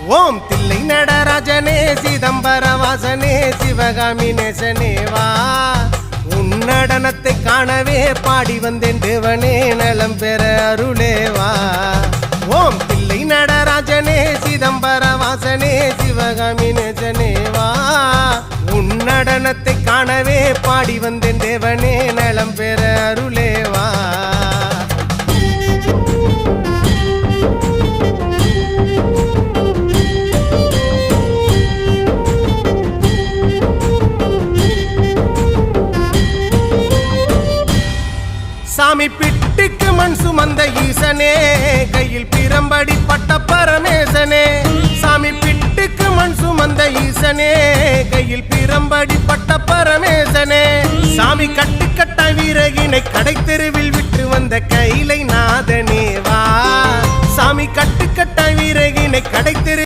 ஓம் தில்லை நடராஜனே சிதம்பர வாசனே சிவகாமி நேசனே வா உன் நடனத்தை காணவே பாடி வந்தேன் தேவனே நலம் பெற அருளே வா ஓம் தில்லை நடராஜனே சிதம்பர வாசனே சிவகாமி நேசனே வா உன் நடனத்தை காணவே பாடி வந்தேன் தேவனே நலம் பெற அருளே வா சாமி பிட்டுக்கு மண் சுமந்த ஈசனே கையில் பிரம்படி பட்ட பரமேசனே சாமி பிட்டுக்கு மண் சுமந்த ஈசனே கையில் பிரம்படி பட்ட பரமேசனே சாமி கட்டுக்கட்ட வீரகினை கடை தெருவில் விட்டு வந்த கைலை நாதனே வா சாமி கட்டுக்கட்ட வீரகினை கடை தெரு